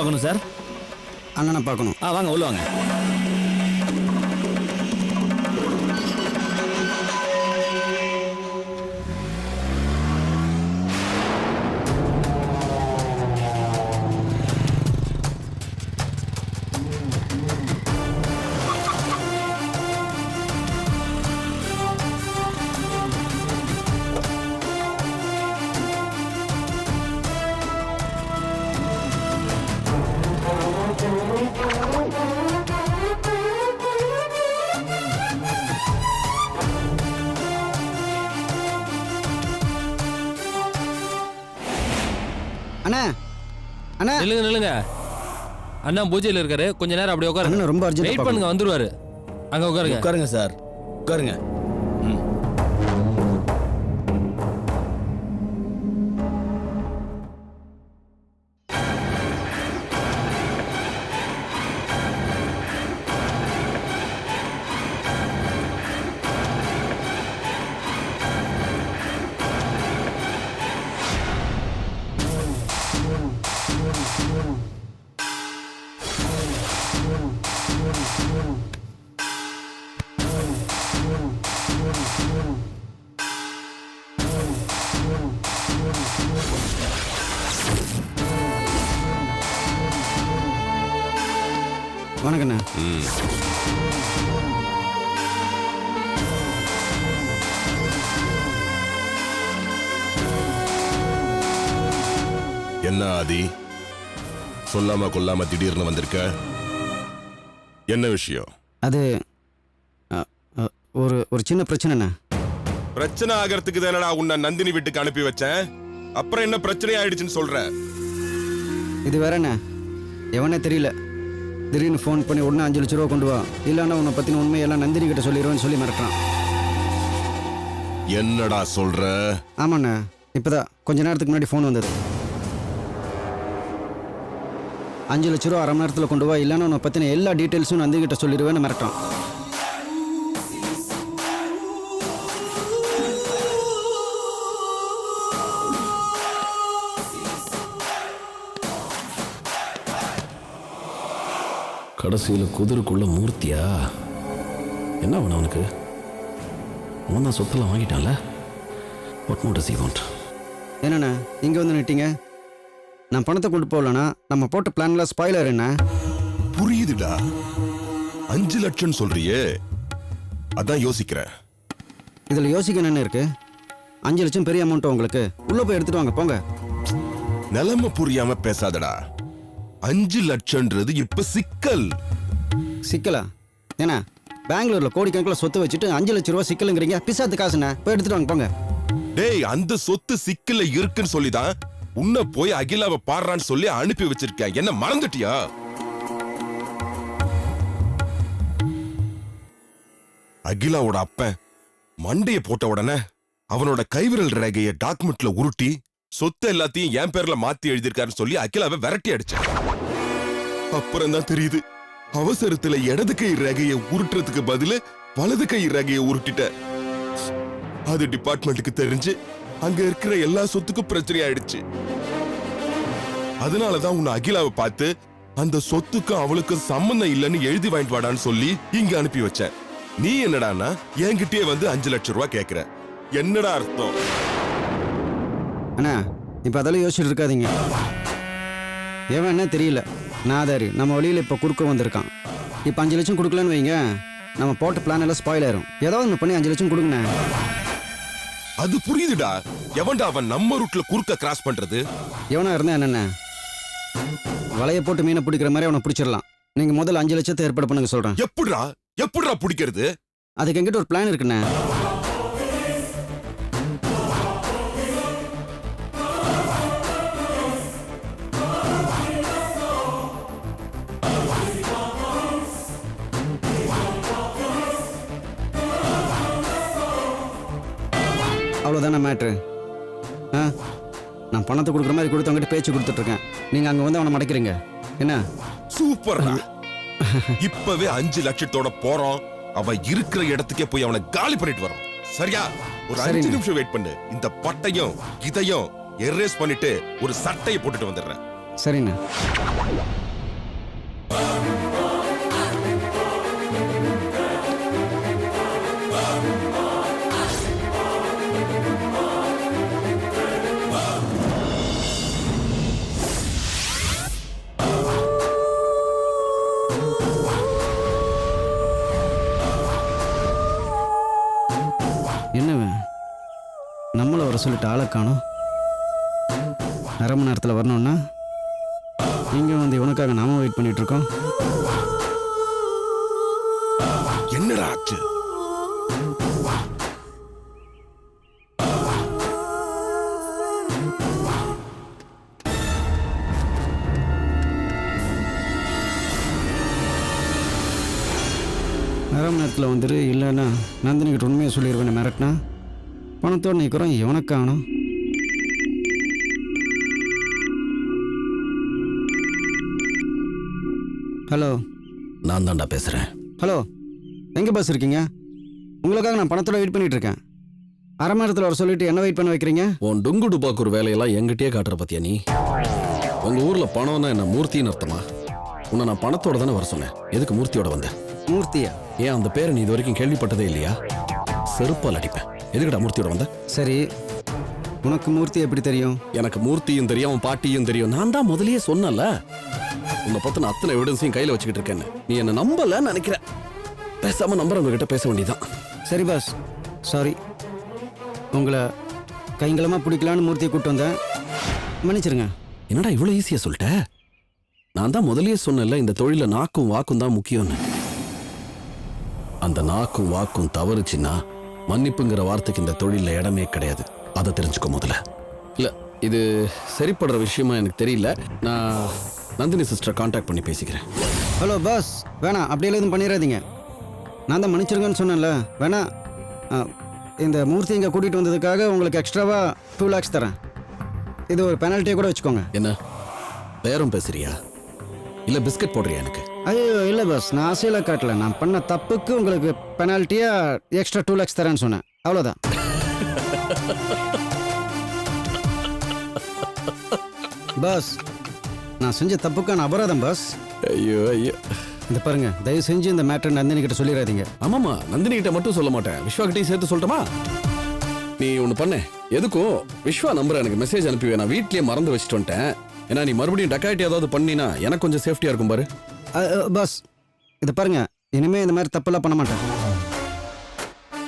பார்க்கணும் சார். அண்ணனை பார்க்கணும். வாங்க உள்ள வாங்க. அண்ணா அண்ணா நில்லுங்க. அண்ணா பூஜையில் இருக்காரு, கொஞ்ச நேரம் அப்படியே உட்காருங்க. ரொம்ப அர்ஜென்ட். வெயிட் பண்ணுங்க, வந்துருவாரு. அங்க உட்காருங்க. உட்காருங்க சார், உட்காருங்க. வணக்கண்ணா. என்ன ஆதி, சொல்லாம கொல்லாம திடீர்னு வந்திருக்க? என்ன விஷயம்? அது ஒரு சின்ன பிரச்சனைண்ணா. பிரச்சனை ஆகிறதுக்கு தானடா உன்னை நந்தினி வீட்டுக்கு அனுப்பி வச்சேன். அப்புறம் என்ன பிரச்சனை ஆயிடுச்சுன்னு சொல்ற? இது வேறண்ணா, எவனே தெரியல, திடீர்னு ஃபோன் பண்ணி உடனே 5 லட்ச ரூபா கொண்டு வா, இல்லைன்னா உன்னை பற்றின உண்மையெல்லாம் நந்தினி கிட்ட சொல்லிடுவேன்னு சொல்லி மிரட்டுறான். என்னடா சொல்ற? ஆமாண்ணா, இப்போதான் கொஞ்ச நேரத்துக்கு முன்னாடி ஃபோன் வந்தது. 5 லட்ச ரூபா 1/2 மணி நேரத்தில் கொண்டு வா, இல்லைன்னா உன்னை பற்றின எல்லா டீட்டெயில்ஸும் நந்தினி கிட்ட சொல்லிடுவேன்னு மிரட்டுறான். கடைசியில் குதிரைக்குள்ள மூர்த்தியா? என்ன பண்ண அவனுக்கு? அவன் தான் சொத்தெல்லாம் வாங்கிட்டான்ல. What more does he want? என்னண்ணா இங்கே வந்து நிட்டீங்க? நான் பணத்தை கொண்டு போகலண்ணா, நம்ம போட்ட பிளான்லாம் ஸ்பாயிலர். என்ன புரியுதுடா, 5 லட்சம் சொல்றியே, அதான் யோசிக்கிறேன். இதில் யோசிக்க என்ன இருக்கு? 5 லட்சம் பெரிய அமௌண்ட் உங்களுக்கு. உள்ளே போய் எடுத்துட்டு வாங்க, போங்க. நிலைமை புரியாம பேசாதடா. 5 லட்சம்ன்றது இப்ப சிக்கல். சிக்கலா? ஏன்னா பெங்களூர்ல கோடிக்கணக்கில் சொத்து வச்சுட்டு 5 லட்ச ரூபா சிக்கலுங்கிறீங்க. பிசாத்து காசுண்ணா, போய் எடுத்துட்டு வாங்க, போங்க. டேய், அந்த சொத்து சிக்கல்ல இருக்குன்னு சொல்லிதான் உன்னை போய் அகிலாவை பாடுறான்னு சொல்லி அனுப்பி வச்சிருக்கேன். என்ன மறந்துட்டியா? அகிலாவோட அப்பன் மண்டைய போட்ட உடனே அவனோட கைவிரல் ரேகைய டாக்குமெண்ட்ல உருட்டி சொத்து எல்லாத்தையும் என் பேர்ல மாத்தி எழுதிருக்காருன்னு சொல்லி அகிலாவை விரட்டி அடிச்சேன். அப்புறம் தான் தெரியுது, அவசரத்துல இடது கை ரேகையை உருட்டுறதுக்கு பதிலு வலது கை ரேகையை உருட்டிட்ட. அது டிபார்ட்மெண்ட்டுக்கு தெரிஞ்சு அங்க இருக்கிற எல்லா சொத்துக்கும் பிரச்சனை ஆயிடுச்சு. அதனாலதான் உன்னை அகிலாவை பார்த்து அந்த சொத்துக்கு அவளுக்கு சம்பந்தம் இல்லைன்னு எழுதி வாங்கிட்டு வாடான்னு சொல்லி இங்க அனுப்பி வச்சேன். நீ என்னடான்னா என்கிட்டயே வந்து 5 லட்சம் ரூபாய் கேக்குற. என்னடா அர்த்தம்? அண்ணா இப்போ அதெல்லாம் யோசிச்சுட்டு இருக்காதீங்க. ஏவன் என்ன தெரியல, நாதாரி நம்ம வழியில் இப்போ குறுக்க வந்திருக்கான். இப்போ 5 லட்சம் கொடுக்கலன்னு வைங்க, நம்ம போட்ட பிளான் எல்லாம் ஸ்பாயில் ஆயிரும். ஏதாவது ஒன்று பண்ணி 5 லட்சம் கொடுங்கண்ணே. அது புரியுதுடா. எவன்டா அவன் நம்ம ரூட்ல குறுக்க கிராஸ் பண்றது? எவனா இருந்தா என்னென்ன, வலையை போட்டு மீனை பிடிக்கிற மாதிரி அவனை பிடிச்சிடலாம். நீங்க முதல்ல 5 லட்சத்தை ஏற்பாடு பண்ணுங்க சொல்றேன். எப்படிடா பிடிக்கிறது? அதுக்கு என்கிட்ட ஒரு பிளான் இருக்குண்ணே. அவ்வளோதானே மேட்ரு. நான் பணத்தை கொடுக்குற மாதிரி கொடுத்து அவங்ககிட்ட பேச்சு கொடுத்துட்ருக்கேன். நீங்கள் அங்கே வந்து அவனை மடக்கிறீங்க. என்ன சூப்பர். இப்பவே 5 லட்சத்தோட போறோம். அவன் இருக்கிற இடத்துக்கே போய் அவனை காலி பண்ணிட்டு வரோம். சரியா? ஒரு 5 நிமிஷம் வெயிட் பண்ணு. இந்த பட்டையும் இதையும் எரேஸ் பண்ணிட்டு ஒரு சட்டையை போட்டுட்டு வந்துடுறேன். சரிண்ணா. என்னவன் நம்மளை வர சொல்லிட்டு ஆளை காணோம். அரை மணி நேரத்தில் வரணும்னா இங்கே வந்து இவனுக்காக நாம வெயிட் பண்ணிட்டு இருக்கோம். என்னடா ஆச்சு? அரை மணி நேரத்தில் வந்துரு, இல்லைன்னா நந்தினிக்கிட்ட உண்மையை சொல்லிடுவேன். மிரட்டினா பணத்தோடு நிற்கிறோம், இவனுக்கு காணும். ஹலோ, நான் தான்டா பேசுகிறேன். ஹலோ, எங்கே பஸ் இருக்கீங்க? உங்களுக்காக நான் பணத்தோட வெயிட் பண்ணிட்டு இருக்கேன். அரை மணி நேரத்தில் வர சொல்லிட்டு என்ன வெயிட் பண்ண வைக்கிறீங்க? உன் டுங்கு டுபாக்கூர் வேலையெல்லாம் எங்கிட்டயே காட்டுற பத்தியா நீ? உங்கள் ஊரில் பணம்னா என்ன மூர்த்தின்னு அர்த்தமா? உன்னை நான் பணத்தோட தானே வர சொன்னேன். எதுக்கு மூர்த்தியோட வந்தேன்? மூர்த்தியா? ஏன் அந்த பேரை நீ இது வரைக்கும் கேள்விப்பட்டதே இல்லையா? செருப்பால் அடிப்பேன். எதுக்குடா மூர்த்தியோட வந்த? சரி, உனக்கு மூர்த்தி எப்படி தெரியும்? எனக்கு மூர்த்தியும் தெரியும், உன் பாட்டியும் தெரியும். நான் தான் முதலியே சொன்னல, உன்னை பத்தின அத்தனை எவிடன்ஸையும் கையில் வச்சுக்கிட்டு இருக்கேன்னு. நீ என்ன நம்பல நினைக்கிறேன். பேசாம நம்புறவங்க கிட்ட பேச வேண்டியதான். சரி பாஸ், சாரி. உங்களை கைங்களமாக பிடிக்கலான்னு மூர்த்தியை கூப்பிட்டு வந்தேன், மன்னிச்சிருங்க. என்னடா இவ்வளோ ஈஸியாக சொல்லிட்ட? நான் தான் முதலியே சொன்னேன்ல, இந்த தொழில நாக்கும் வாக்கும் தான் முக்கியம்னு. அந்த நாக்கும் வாக்கும் தவறுச்சுன்னா மன்னிப்புங்கிற வார்த்தைக்கு இந்த தொழில இடமே கிடையாது. அதை தெரிஞ்சுக்கோ முதல்ல. இல்லை, இது சரிப்படுற விஷயமா எனக்கு தெரியல. நான் நந்தினி சிஸ்டரை காண்டாக்ட் பண்ணி பேசிக்கிறேன். ஹலோ பாஸ், வேணாம், அப்படியெல்லாம் எதுவும் பண்ணிடாதீங்க. நான் தான் மன்னிச்சிருங்கன்னு சொன்னேன்ல, வேணா. இந்த மூர்த்தி இங்கே கூட்டிகிட்டு வந்ததுக்காக உங்களுக்கு எக்ஸ்ட்ராவாக 2 lakhs தரேன். இது ஒரு பெனால்ட்டியை கூட வச்சுக்கோங்க. என்ன பேரம் பேசுறியா இல்லை பிஸ்கட் போடுறியா எனக்கு? ஐயோ இல்லை பாஸ், நான் ஆசையில் காட்டல. நான் பண்ண தப்புக்கு உங்களுக்கு பெனால்ட்டியாக எக்ஸ்ட்ரா 2 lakhs தரேன்னு சொன்னேன், அவ்வளோதான். பாஸ், நான் செஞ்ச தப்புக்கான அபராதம் பாஸ். ஐயோ ஐயோ. இந்த பாருங்க, தயவு செஞ்சு இந்த மேட்டர் நந்தினி கிட்ட சொல்லிடாதீங்க. ஆமாம்மா, நந்தினி கிட்ட மட்டும் சொல்ல மாட்டேன், விஸ்வா கிட்டையும் சேர்த்து சொல்லட்டுமா? நீ ஒன்று பண்ண, எதுக்கும் விஸ்வா நம்பர் எனக்கு மெசேஜ் அனுப்பி. நான் வீட்லயே மறந்து வச்சுட்டு வந்துட்டேன். ஏன்னா நீ மறுபடியும் டக்காயிட்டி ஏதாவது பண்ணினா எனக்கு கொஞ்சம் சேஃப்டியாக இருக்கும் பாரு. பாஸ், இதை பாருங்க, இனிமேல் இந்த மாதிரி தப்பெல்லாம் பண்ண மாட்டேன்.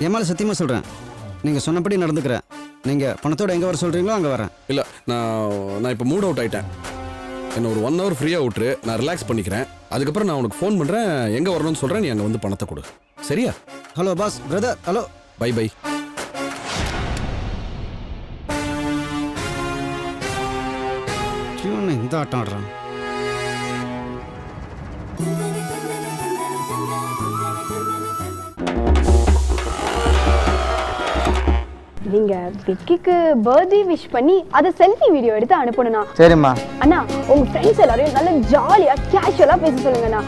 என் மேலே சத்தியமாக சொல்கிறேன், நீங்கள் சொன்னபடி நடந்துக்கிறேன். நீங்கள் பணத்தோடு எங்கே வர சொல்கிறீங்களோ அங்கே வரேன். இல்லை, நான் இப்போ மூட் அவுட் ஆகிட்டேன். என்ன ஒரு 1 hour ஃப்ரீயாக விட்டுரு, நான் ரிலாக்ஸ் பண்ணிக்கிறேன். அதுக்கப்புறம் நான் உனக்கு ஃபோன் பண்ணுறேன், எங்கே வரணும்னு சொல்கிறேன். நீ அங்கே வந்து பணத்தை கொடு, சரியா? Hello boss, brother, hello. Bye bye. இந்த ஆட்டம் ஆடுறான். நீங்க விக்கிக்கு பர்த்டே விஷ் பண்ணி அதை செல்ஃபி வீடியோ எடுத்து அனுப்பணும்னா. சரிம்மா. அண்ணா, உங்க ஃப்ரெண்ட்ஸ் எல்லாரையும் நல்ல ஜாலியா கேஷுவலா பேச சொல்லுங்கண்ணா.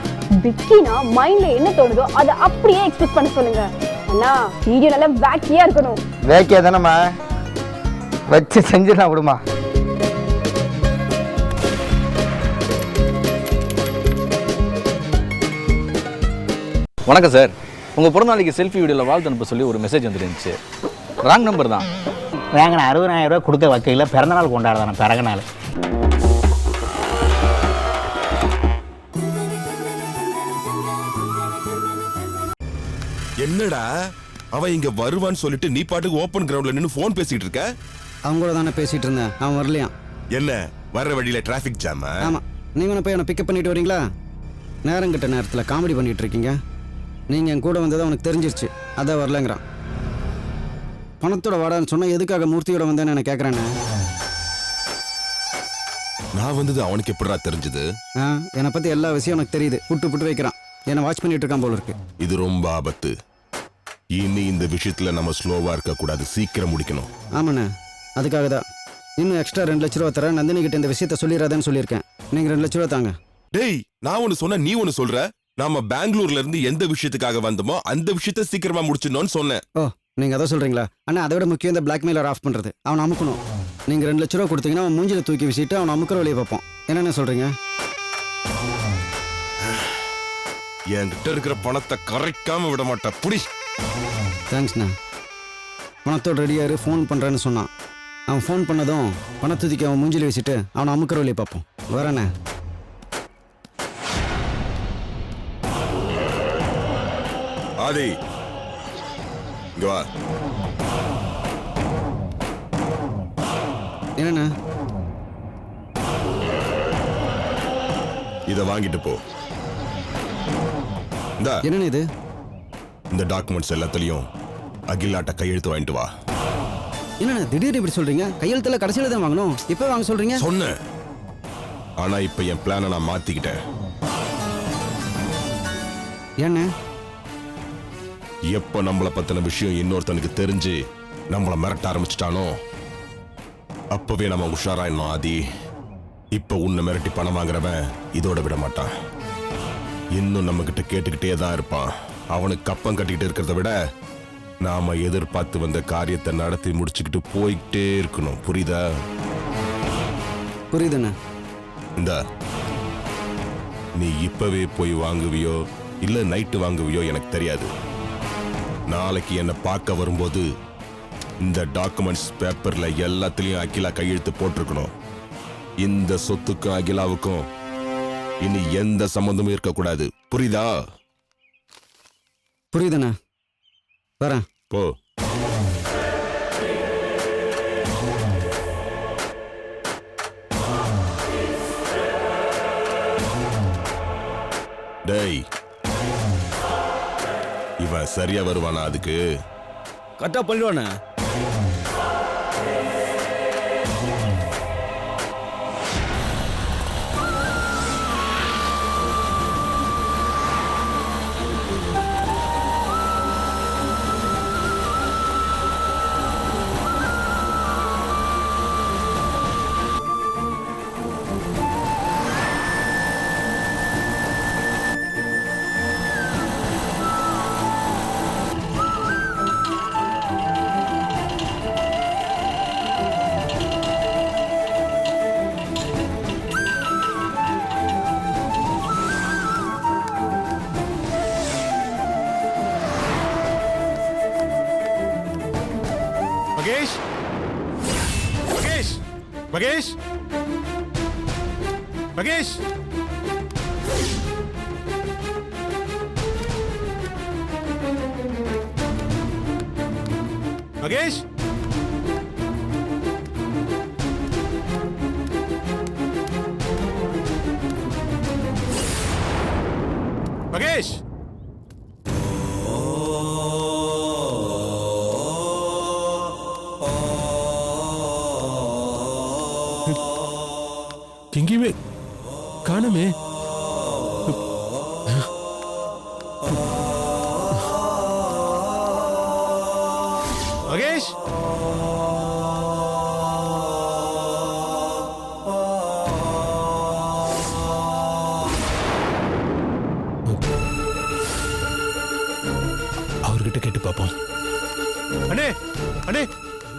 விக்கினா மைண்ட்ல என்ன தோணுதோ அதை அப்படியே எக்ஸ்பிரஸ் பண்ண சொல்லுங்க. அண்ணா, வீடியோ நல்லா வேக்கியா இருக்கணும். வேக்கியா தானம்மா, வச்சு செஞ்சிடலாம் விடுமா. வணக்கம் சார், உங்கள் பிறந்தநாளைக்கு செல்ஃபி வீடியோவில் வாழ்த்து அனுப்ப சொல்லி ஒரு மெசேஜ் வந்துருந்துச்சு. ராங் நம்பர் தான். வாங்கின 60,000 ரூபா கொடுக்க வக்கையில் பிறந்தநாள் கொண்டாடுறான். பிறகு நாள் என்னடா அவன் இங்க வருவான்னு சொல்லிட்டு நீ பாட்டுக்கு ஓப்பன் கிரவுண்ட்ல நின்னு போன் பேசிட்டு இருக்க? அவங்க கூட தானே பேசிட்டு இருந்தேன், அவன் வரலையாம். என்ன வர்ற வழியில டிராஃபிக் ஜாமா? ஆமாம், நீங்கள் போய் அவனை பிக்கப் பண்ணிட்டு வரீங்களா? நேரங்கிட்ட நேரத்தில் காமெடி பண்ணிட்டு இருக்கீங்க. நீங்கள் என் கூட வந்ததை அவனுக்கு தெரிஞ்சிருச்சு, அதான் வரலங்கிறான். பணத்தோட வாடான்னு சொன்னால் எதுக்காக மூர்த்தியோட வந்தேன்னு என்ன கேட்குறானே. நான் வந்தது அவனுக்கு எப்படிடா தெரிஞ்சது? என்னை பற்றி எல்லா விஷயம் எனக்கு தெரியுது. புட்டு வைக்கிறான், என்னை வாட்ச் பண்ணிட்டு இருக்கான் போல இருக்கு. இது ரொம்ப ஆபத்து. இனி இந்த விஷயத்துல நம்ம ஸ்லோவா இருக்க கூடாது, சீக்கிரம் முடிக்கணும். ஆமாண்ணே, அதுக்காக தான் இன்னும் எக்ஸ்ட்ரா 2 லட்ச ரூபா தரேன். நந்தினி கிட்ட இந்த விஷயத்த சொல்லிடாதேன்னு சொல்லியிருக்கேன். நீங்கள் 2 லட்ச ரூபா தாங்க. டேய், நான் ஒன்னு சொன்ன நீ ஒன்னு சொல்ற. நாம பெங்களூர்ல இருந்து எந்த விஷயத்துக்காக வந்தோமோ அந்த விஷயத்த சீக்கிரமா முடிச்சிடணும்னு சொன்னேன். ஓ, நீங்கள் அதான் சொல்கிறீங்களா? அண்ணா, அதை விட முக்கியம் இந்த பிளாக்மெயிலர் ஆஃப் பண்ணுறது. அவனை அமுக்கணும். நீங்கள் 2 லட்ச ரூபா கொடுத்தீங்கன்னா அவன் மூஞ்சில தூக்கி வீசிட்டு அவனை அமுக்கிற வழியை பார்ப்போம். என்னென்ன சொல்கிறீங்க? என்கிட்ட இருக்கிற பணத்தை கரைக்காம விட மாட்டேன் புடி. தேங்க்ஸ்ண்ணா. பணத்தோட ரெடியாரு ஃபோன் பண்ணுறேன்னு சொன்னான். அவன் ஃபோன் பண்ணதும் பணத்துதிக்கு அவன் மூஞ்சில் வச்சுட்டு அவனை அமுக்கிற வழியை பார்ப்போம். வரண்ணே. ஆதி இங்க வா. என்னண்ணா? இத வாங்கிட்டு போ. இந்தா என்னண்ணே இது? இந்த டாக்குமெண்ட்ஸ் எல்லாத்துலயும் அகிலாட்ட கையெழுத்து வாங்கிட்டு வா. என்னண்ணா திடீர்னு இப்படி சொல்றீங்க? கையெழுத்துல கடைசியில் தான் வாங்கணும், இப்போ வாங்க சொல்றீங்க? சொன்னேன், ஆனா இப்ப என் பிளானை நான் மாத்திக்கிட்டேன். ஏண்ணே? எப்ப நம்மளை பத்தின விஷயம் இன்னொருத்தனுக்கு தெரிஞ்சு நம்மள மிரட்ட ஆரம்பிச்சிட்டானோ அப்பவே நம்ம உஷாராயிடணும் ஆதி. இப்ப உன்னை மிரட்டி பணம் வாங்குறவன் இதோட விட மாட்டான். இன்னும் நம்ம கிட்ட கேட்டுக்கிட்டே தான் இருப்பான். அவனுக்கு கப்பம் கட்டிட்டு இருக்கிறத விட நாம எதிர்பார்த்து வந்த காரியத்தை நடத்தி முடிச்சுக்கிட்டு போய்கிட்டே இருக்கணும். புரியுதா? புரியுதுண்ணே. இந்த நீ இப்பவே போய் வாங்குவியோ இல்ல நைட்டு வாங்குவியோ எனக்கு தெரியாது. நாளைக்கு என்னை பார்க்க வரும்போது இந்த டாக்குமெண்ட்ஸ் பேப்பர்ல எல்லாத்துலயும் அகிலா கையெழுத்து போட்டிருக்கணும். இந்த சொத்துக்கும் அகிலாவுக்கும் இனி எந்த சம்பந்தமும் இருக்கக்கூடாது. புரியுதா? புரியுதுண்ணே. வரேன். போ. டேய், இவன் சரியா வருவானா அதுக்கு? கரெக்டாக பண்ணிடுவானே. மகேஷ், மகேஷ், மகேஷ், மகேஷ், மகேஷ், மகேஷ். எங்கேயுமே காணுமே. மகேஷ், அவர்கிட்ட கேட்டு பார்ப்போம். அண்ணே, அண்ணே,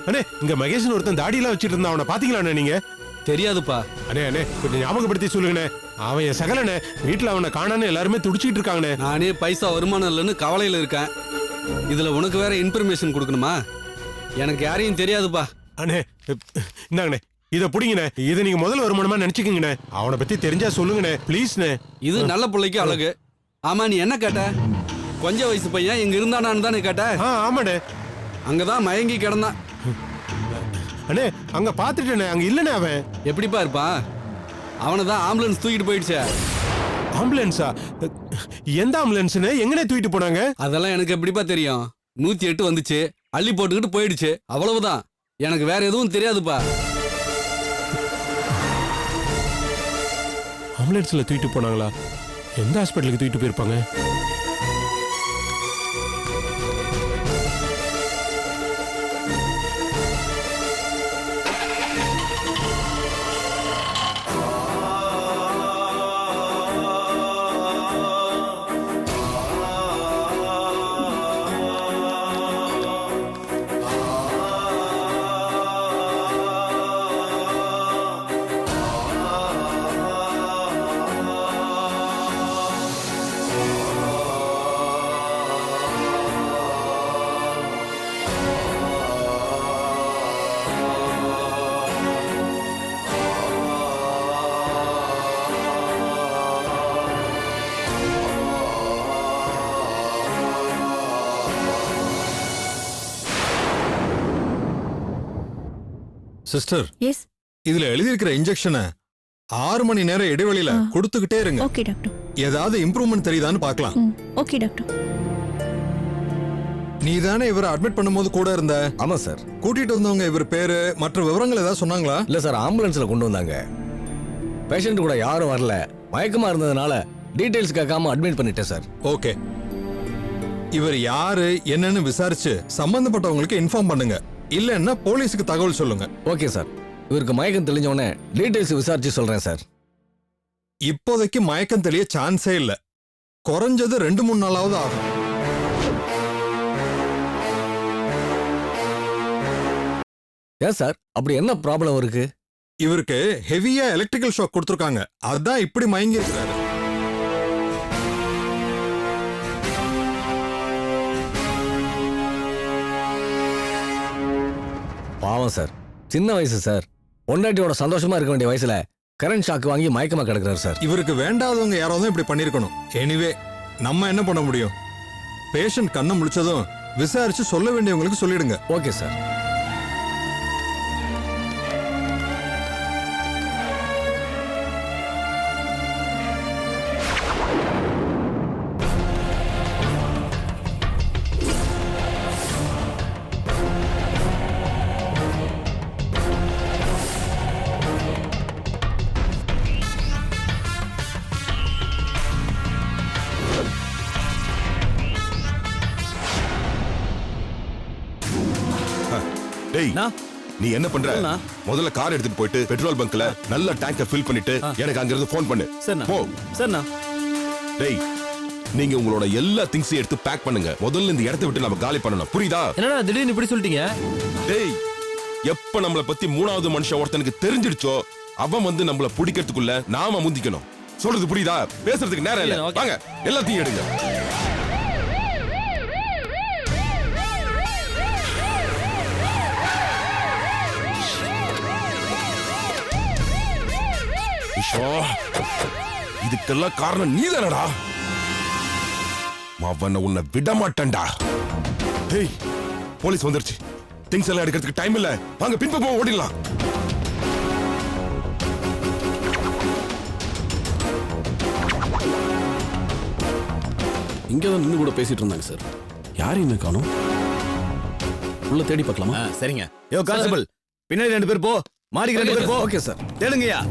அண்ணே, இங்க மகேஷ்னு ஒருத்தன் தாடியெல்லாம் வச்சிட்டு இருந்தான். அவனை பாத்தீங்களா நீங்க? தெரியாதுப்பா. அண்ணே, அண்ணே, கொஞ்சம் ஞாபகப்படுத்தி சொல்லுங்கண்ணே. அவன் என் சகலண்ணே. வீட்டுல அவனை காணான்னு எல்லாருமே துடிச்சிட்டு இருக்காங்கண்ணே. நானே பைசா வருமானம் இல்லைன்னு கவலையில் இருக்கேன். இதுல உனக்கு வேற இன்ஃபர்மேஷன் கொடுக்கணுமா? எனக்கு யாரையும் தெரியாதுப்பா. அண்ணே, இந்தாங்கண்ணே, இதை பிடிங்கண்ணே. இதை நீங்க முதல்ல வருமானமா நினைச்சுக்கங்கண்ணே. அவனை பத்தி தெரிஞ்சா சொல்லுங்கண்ணே, ப்ளீஸ்ண்ணே. இது நல்ல பிள்ளைக்கு அழகு. ஆமா, நீ என்ன கேட்ட? கொஞ்ச வயசு பையன் இங்க இருந்தானான்னு தானே கேட்ட? ஆமாண்ணே. அங்கதான் மயங்கி கிடந்தான். அண்ணே, அங்க பாத்துட்டேனே, அங்க இல்லனே அவன். எப்படிப்பா இருப்பான்? அவனை தான் ஆம்புலன்ஸ் தூக்கிட்டு போயிடுச்சே. ஆம்புலன்ஸா? எந்த ஆம்புலன்ஸ்னே? எங்கனே தூக்கிட்டு போனாங்க? அதெல்லாம் எனக்கு எப்படிப்பா தெரியும்? 108 வந்துச்சு, அள்ளி போட்டுக்கிட்டு போயிடுச்சு, அவ்வளவுதான். எனக்கு வேற எதுவும் தெரியாதுப்பா. ஆம்புலன்ஸ்ல தூக்கிட்டு போனாங்களா? எந்த ஹாஸ்பிட்டலுக்கு தூக்கிட்டு போயிருப்பாங்க? சிஸ்டர் எஸ் இதுல எழுதியிருக்கிற இன்ஜெக்ஷனை 6 மணி நேரம் இடைவெளியில கொடுத்துக்கிட்டே இருங்க. Okay doctor. ஏதாவது இம்ப்ரூவ்மெண்ட் தெரியுதான்னு பார்க்கலாம். Okay doctor. நீ தானே இவரை அட்மிட் பண்ணும்போது கூட இருந்த? ஆமா சார். கூட்டிட்டு வந்தவங்க இவர் பேரு மற்ற விவரங்கள் ஏதாவது சொன்னாங்களா? இல்ல சார், ஆம்புலன்ஸ்ல கொண்டு வந்தாங்க. பேஷண்ட் கூட யாரும் வரல, மயக்கமா இருந்ததுனால டீடைல்ஸ் கேட்காம அட்மிட் பண்ணிட்டேன் சார். ஓகே, இவர் யாரு என்னன்னு விசாரிச்சு சம்பந்தப்பட்டவங்களுக்கு இன்ஃபார்ம் பண்ணுங்க. இல்லன்னா போலீஸுக்கு தகவல் சொல்லுங்க. Okay sir. இவருக்கு மயக்கம் தெளிஞ்ச உடனே டீடைல்ஸ் விசாரிச்சு சொல்றேன் சார். இப்போதைக்கு மயக்கம் தெளிய சான்ஸே இல்ல. குறைஞ்சது 2-3 நாளாவது ஆகும். ஏன் சார், அப்படி என்ன ப்ராப்ளம் இருக்கு? இவருக்கு ஹெவியா எலக்ட்ரிக்கல் ஷாக் கொடுத்துருக்காங்க. அதான் இப்படி மயங்கி இருக்கிறாரு. பாவம் சார், சின்ன வயசு சார். பொண்டாட்டியோட சந்தோஷமா இருக்க வேண்டிய வயசுல கரண்ட் ஷாக் வாங்கி மயக்கமா கிடக்குறாரு சார். இவருக்கு வேண்டாதவங்க யாராவது இப்படி பண்ணிருக்கணும். எனிவே, நம்ம என்ன பண்ண முடியும்? பேஷண்ட் கண்ணை முழிச்சதும் விசாரிச்சு சொல்ல வேண்டியவங்களுக்கு சொல்லிடுங்க. Okay sir. டேய், நீ என்ன பண்ற? முதல்ல கார் எடுத்துட்டு போயிட்டு பெட்ரோல் பங்க்ல நல்ல டேங்க ஃபில் பண்ணிட்டு எனக்கு அங்க இருந்து ஃபோன் பண்ணு. போ. சரிண்ணா. டேய், நீங்க உங்களோட எல்லா திங்ஸையும் எடுத்து பேக் பண்ணுங்க. முதல்ல இந்த இடத்தை விட்டு நம்ம காலி பண்ணணும். புரியுதா? என்னடா திடீர்னு இப்படி சொல்லிட்டீங்க? டேய், எப்ப நம்மள பத்தி 3வது மனுஷன் ஒருத்தனுக்கு தெரிஞ்சிடுச்சோ அவன் வந்து நம்மள பிடிக்கிறதுக்குள்ள நாம முந்திக்கணும். சொல்றது புரியுதா? பேசுறதுக்கு நேரம் இல்ல. வாங்க, எல்லாத்தையும் எடுங்க. இதுக்கெல்லாம் காரணம் நீதானடா. அவனை உன்னை விட மாட்டேன்டா. டேய், போலீஸ் வந்துருச்சு. திங்ஸ் எல்லாம் எடுக்கிறதுக்கு டைம் இல்ல. வாங்க, பின்பக்கம் ஓடிடலாம். இங்கதான் நின்று கூட பேசிட்டு இருந்தாங்க சார். யாரும் இன்னும் காணோம். உள்ள தேடி பார்க்கலாமா? சரிங்க. யோ கான்ஸ்டபிள், பின்னாடி 2 பேர் போ. மாடிக்கு 2 பேர் போ. Okay sir. தேடுங்கய்யா.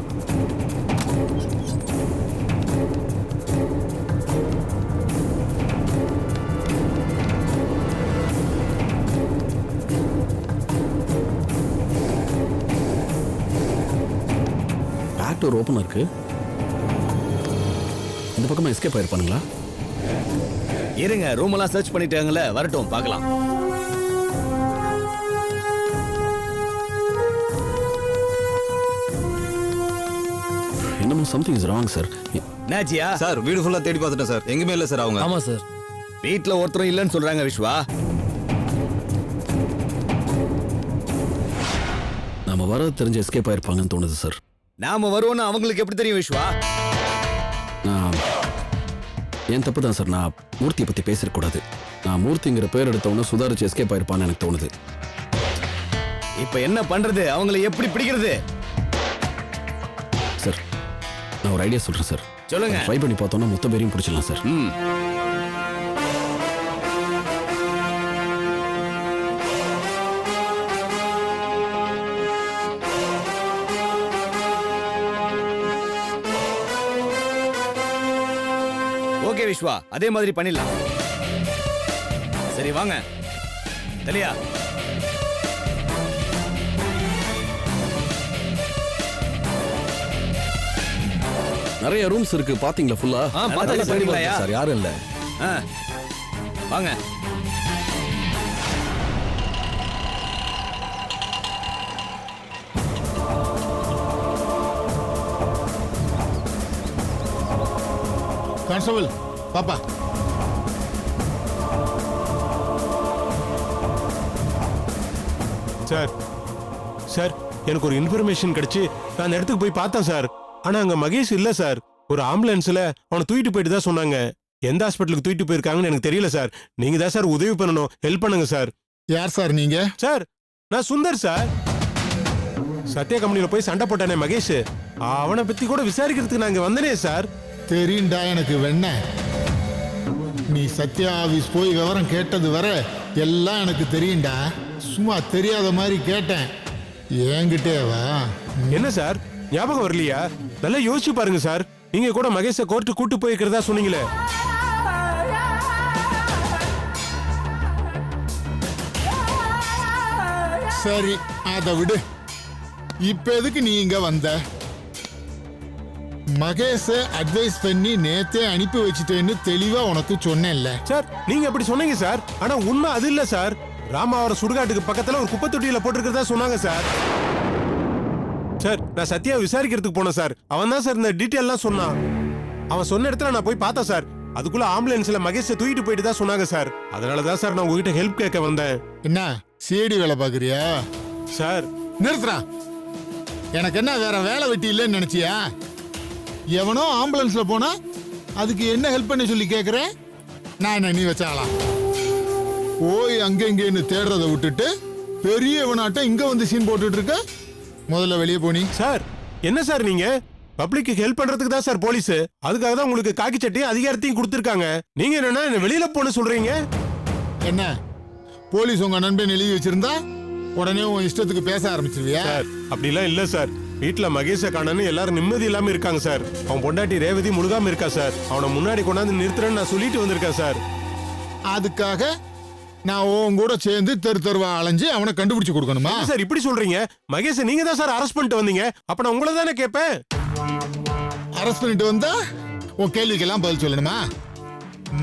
பேக் டோர் ஓப்பனா இருக்கு. இந்த பக்கமா எஸ்கேப் ஆயிருப்பானுங்களா? இருங்க, ரூம் எல்லாம் சர்ச் பண்ணிட்டாங்கல்ல, வரட்டும் பார்க்கலாம். என்னமோ something is wrong sir. Nachiya sir, வீடு ஃபுல்லா தேடி பார்த்துட்டேன் சார். எங்குமே இல்ல சார் அவங்க. ஆமா சார். வீட்ல ஒருத்தரும் இல்லைன்னு சொல்றாங்க விஸ்வா. நாம வர தெரிஞ்சு எஸ்கேப் ஆயிருப்பாங்கன்னு தோணுது சார். நாம வருவோம்னு அவங்களுக்கு எப்படி தெரியும் விஸ்வா? நான் என் தப்பு தான் சார். நான் மூர்த்தியை பத்தி பேசிடக்கூடாது. நான் மூர்த்திங்கிற பேர் எடுத்தவொன்னு சுதாரிச்சு எஸ்கேப் ஆயிருப்பான்னு எனக்கு தோணுது. இப்ப என்ன பண்றது? அவங்களை எப்படி பிடிக்கிறது? சார், நான் ஒரு ஐடியா சொல்றேன் சார். சொல்லுங்க. ட்ரை பண்ணி பார்த்தோம்னா மொத்த பேரையும் பிடிச்சிடலாம் சார். ஓகே விஸ்வா, அதே மாதிரி பண்ணிடலாம். சரி வாங்க. தெளியா? நிறைய ரூம்ஸ் இருக்கு. பாத்தீங்களா ஃபுல்லா? பாத்தீங்களா சார், யாரும் இல்ல. வாங்க. கான்ஸ்டபிள் பாப்பா. சார் சார், எனக்கு ஒரு இன்ஃபர்மேஷன் கிடைச்சு நான் அந்த இடத்துக்கு போய் பார்த்தேன் சார். ஆனா அங்க மகேஷ் இல்ல சார். ஒரு ஆம்புலன்ஸ்ல அவனை தூக்கிட்டு போயிட்டு தான் சொன்னாங்க. எந்த ஹாஸ்பிட்டலுக்கு தூக்கிட்டு போயிருக்காங்கன்னு எனக்கு தெரியல சார். நீங்க தான் சார் உதவி பண்ணணும். ஹெல்ப் பண்ணுங்க சார். யார் சார் நீங்க? சார், நான் சுந்தர் சார். சத்யா கம்பெனில போய் சண்டை போட்டானே மகேஷ், அவனை பத்தி கூட விசாரிக்கிறதுக்கு நாங்க வந்தனே சார். தெரியும்டா எனக்கு வெண்ண. நீ சத்யா ஆபீஸ் போய் விவரம் கேட்டது வர எல்லாம் எனக்கு தெரியும்டா. சும்மா தெரியாத மாதிரி கேட்டேன். என்கிட்டே வா. என்ன சார் ஞாபகம் வரலையா? நல்லா யோசிச்சு பாருங்க சார். நீங்க கூட மகேஷ கோர்ட்டு கூட்டு போயிருக்கிறதா சொன்னீங்களே. சரி அதை விடு. இப்ப எதுக்கு நீ இங்க வந்த? மகேஷ அட்வைஸ் பண்ணி நேத்தே அனுப்பி வச்சுட்டேன்னு தெளிவா உனக்கு சொன்னேன்ல. சார் நீங்க அப்படி சொன்னீங்க சார், ஆனா உண்மை அது இல்ல சார். ராமாவரம் சுடுகாட்டுக்கு பக்கத்துல ஒரு குப்பை தொட்டியில போட்டிருக்கிறதா சொன்னாங்க சார். சார் நான் சத்யா விசாரிக்கிறதுக்கு போனேன் சார். அவன் தான் சார் இந்த டீட்டெயில் எல்லாம் சொன்னான். அவன் சொன்ன இடத்துல நான் போய் பார்த்தேன் சார். அதுக்குள்ள ஆம்புலன்ஸ்ல மகேஷை தூக்கிட்டு போயிட்டு தான் சொன்னாங்க சார். அதனாலதான் சார் நான் உங்ககிட்ட ஹெல்ப் கேட்க வந்தேன். என்ன சிஐடி வேலை பாக்குறியா? சார் நிறுத்துறா. எனக்கு என்ன வேற வேலை வெட்டி இல்லைன்னு நினைச்சியா? எவனோ ஆம்புலன்ஸ்ல போனா அதுக்கு என்ன ஹெல்ப் பண்ணி சொல்லி கேக்குறேன்? நான் என்ன நீ வச்சாலாம்? போய் அங்க இங்கன்னு தேடுறதை விட்டுட்டு பெரியவனாட்டம் இங்க வந்து சீன் போட்டுட்டு இருக்க. முதல்ல வெளியே போனி. சார் என்ன சார் நீங்க பப்ளிக்கு ஹெல்ப் பண்றதுக்கு தான் சார் போலீஸ். அதுக்காக தான் உங்களுக்கு காக்கி சட்டையும் அதிகாரத்தையும் கொடுத்துருக்காங்க. நீங்க என்னன்னா என்ன வெளியில போன சொல்றீங்க? என்ன போலீஸ் உங்க நண்பன் எழுதி வச்சிருந்தா உடனே உன் இஷ்டத்துக்கு பேச ஆரம்பிச்சிருவியா? சார் அப்படிலாம் இல்ல சார். வீட்டுல மகேஷ காணன்னு எல்லாரும் நிம்மதி இல்லாம இருக்காங்க சார். அவன் பொண்டாட்டி ரேவதி முழுகாம இருக்கா சார். அவனை முன்னாடி கொண்டாந்து நிறுத்துறேன்னு நான் சொல்லிட்டு வந்திருக்கேன் சார். அதுக்காக நான் உன் கூட சேர்ந்து தெரு தெருவா அலைஞ்சு அவனை கண்டுபிடிச்சு கொடுக்கணுமா? சார் இப்படி சொல்றீங்க? மகேஷ் நீங்க தான் சார் அரெஸ்ட் பண்ணிட்டு வந்தீங்க. அப்ப நான் உங்களை தானே கேட்பேன். அரெஸ்ட் பண்ணிட்டு வந்தா உன் கேள்விக்கெல்லாம் பதில் சொல்லணுமா?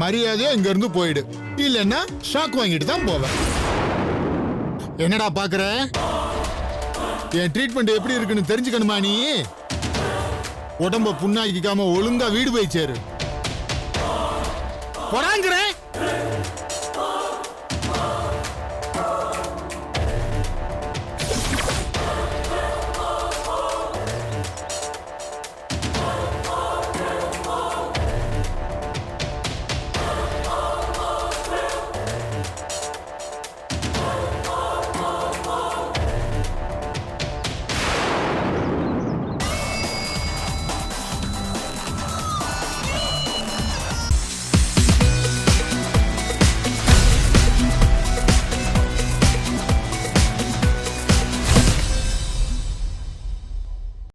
மரியாதையா இங்க இருந்து போயிடு. இல்லைன்னா ஷாக் வாங்கிட்டு தான் போவேன். என்னடா பாக்குற? என் ட்ரீட்மெண்ட் எப்படி இருக்குன்னு தெரிஞ்சுக்கணுமா? நீ உடம்ப புண்ணாக்கிக்காம ஒழுங்கா வீடு போய் சேரு. போறாங்கிறேன்.